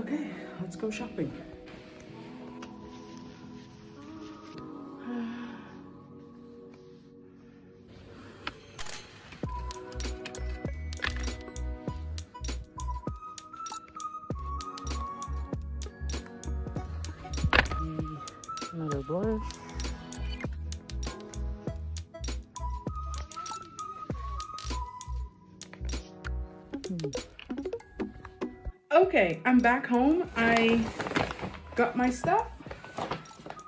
Okay, let's go shopping. Another blush. Okay, I'm back home. I got my stuff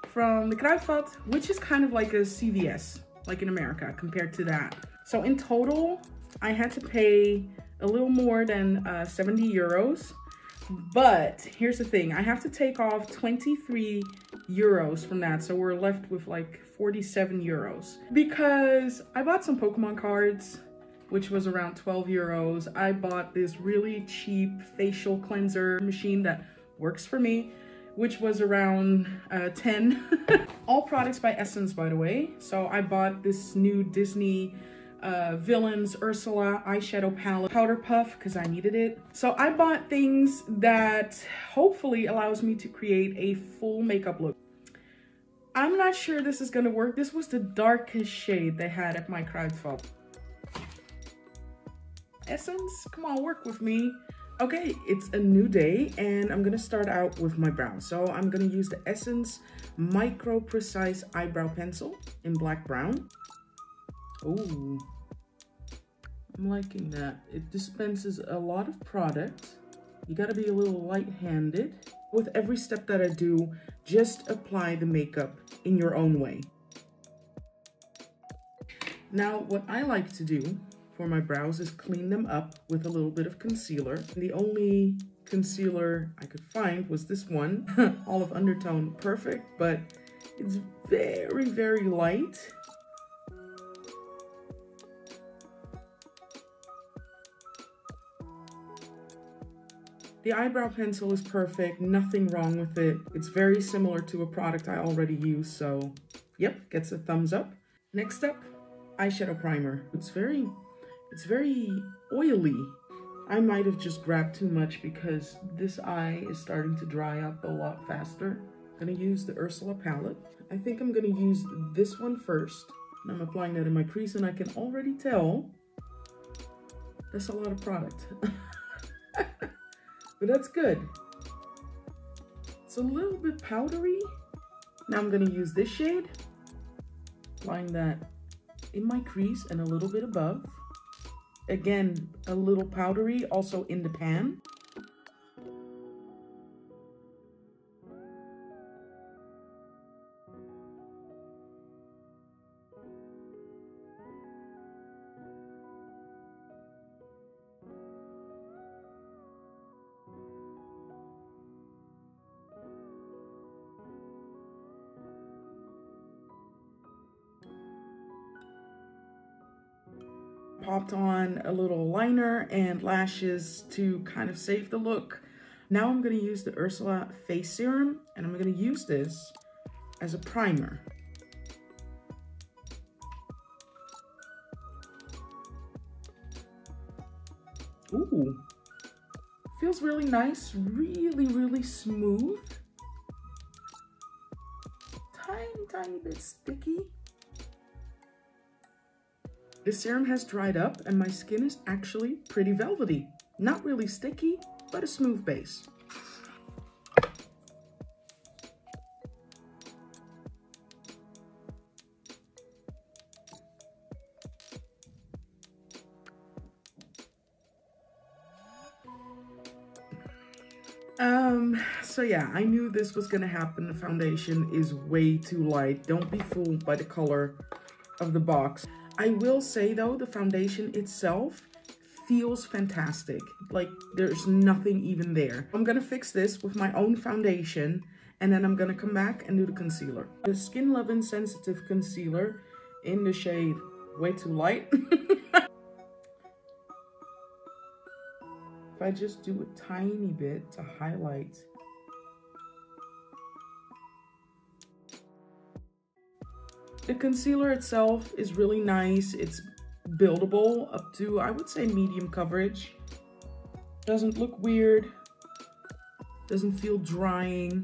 from the Kruidvat, which is kind of like a CVS, like in America, compared to that. So in total, I had to pay a little more than 70 euros. But here's the thing, I have to take off 23 euros from that. So we're left with like 47 euros. Because I bought some Pokemon cards, which was around 12 euros. I bought this really cheap facial cleanser machine that works for me, which was around 10. All products by Essence, by the way. So I bought this new Disney Villains Ursula eyeshadow palette powder puff because I needed it. So I bought things that hopefully allows me to create a full makeup look. I'm not sure this is gonna work. This was the darkest shade they had at my Kruidvat. Essence, come on, work with me. Okay, it's a new day and I'm gonna start out with my brows. So I'm gonna use the Essence Micro Precise Eyebrow Pencil in black brown. Oh, I'm liking that. It dispenses a lot of product. You gotta be a little light-handed. With every step that I do, just apply the makeup in your own way. Now, what I like to do for my brows is clean them up with a little bit of concealer. The only concealer I could find was this one, Olive Undertone Perfect, but it's very, very light. The eyebrow pencil is perfect, nothing wrong with it. It's very similar to a product I already use, so yep, gets a thumbs up. Next up, eyeshadow primer. It's very oily. I might have just grabbed too much because this eye is starting to dry up a lot faster. I'm gonna use the Ursula palette. I think I'm gonna use this one first. And I'm applying that in my crease and I can already tell that's a lot of product. But that's good. It's a little bit powdery. Now I'm gonna use this shade. Applying that in my crease and a little bit above. Again, a little powdery, also in the pan. Popped on a little liner and lashes to kind of save the look. Now I'm going to use the Ursula face serum and I'm going to use this as a primer. Ooh, feels really nice, really smooth. Tiny bit sticky. The serum has dried up and my skin is actually pretty velvety. Not really sticky, but a smooth base. So yeah, I knew this was gonna happen. The foundation is way too light. Don't be fooled by the color of the box. I will say though, the foundation itself feels fantastic. Like there's nothing even there. I'm gonna fix this with my own foundation and then I'm gonna come back and do the concealer. The Skin Lovin' Sensitive Concealer in the shade Way Too Light. If I just do a tiny bit to highlight. The concealer itself is really nice. It's buildable up to, I would say, medium coverage. Doesn't look weird. doesn't feel drying.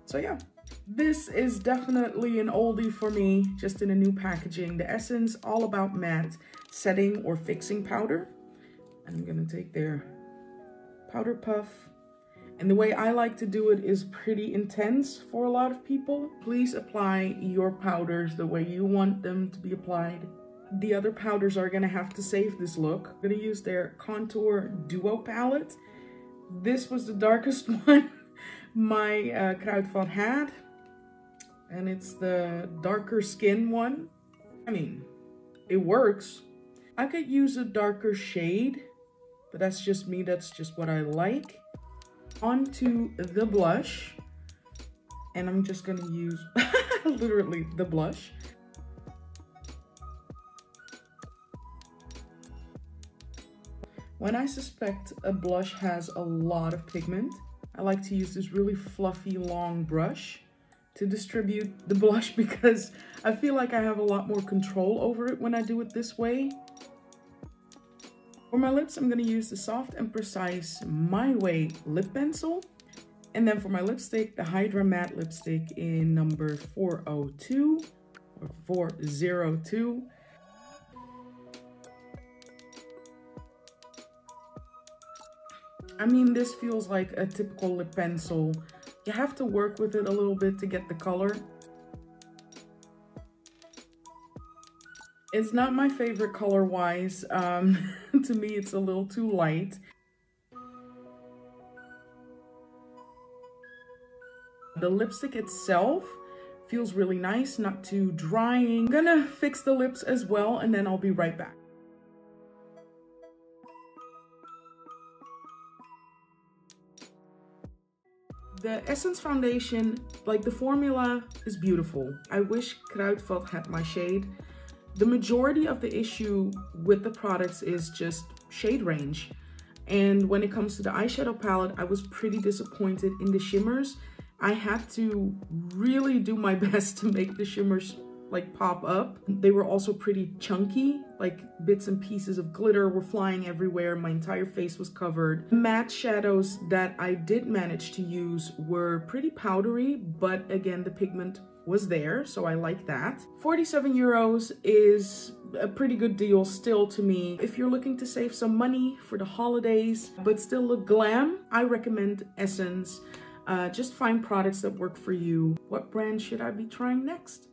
So yeah, this is definitely an oldie for me, just in a new packaging. The Essence All About Matte Setting or Fixing Powder. And I'm gonna take their powder puff. And the way I like to do it is pretty intense for a lot of people. Please apply your powders the way you want them to be applied. The other powders are gonna have to save this look. I'm gonna use their Contour Duo palette. This was the darkest one my Kruidvat had. And it's the darker skin one. I mean, it works. I could use a darker shade, but that's just me, that's just what I like. Onto the blush, and I'm just gonna use literally the blush. When I suspect a blush has a lot of pigment, I like to use this really fluffy long brush to distribute the blush because I feel like I have a lot more control over it when I do it this way. For my lips, I'm going to use the Soft and Precise My Way lip pencil. And then for my lipstick, the Hydra Matte lipstick in number 402 or 402. I mean, this feels like a typical lip pencil. You have to work with it a little bit to get the color. It's not my favorite color-wise. To me, it's a little too light. The lipstick itself feels really nice, not too drying. I'm gonna fix the lips as well, and then I'll be right back. The Essence foundation, like the formula is beautiful. I wish Kruidvat had my shade. The majority of the issue with the products is just shade range. And when it comes to the eyeshadow palette, I was pretty disappointed in the shimmers. I had to really do my best to make the shimmers like pop up. They were also pretty chunky, like bits and pieces of glitter were flying everywhere. My entire face was covered. Matte shadows that I did manage to use were pretty powdery, but again, the pigment was there, so I like that. 47 euros is a pretty good deal still to me. If you're looking to save some money for the holidays, but still look glam, I recommend Essence. Just find products that work for you. What brand should I be trying next?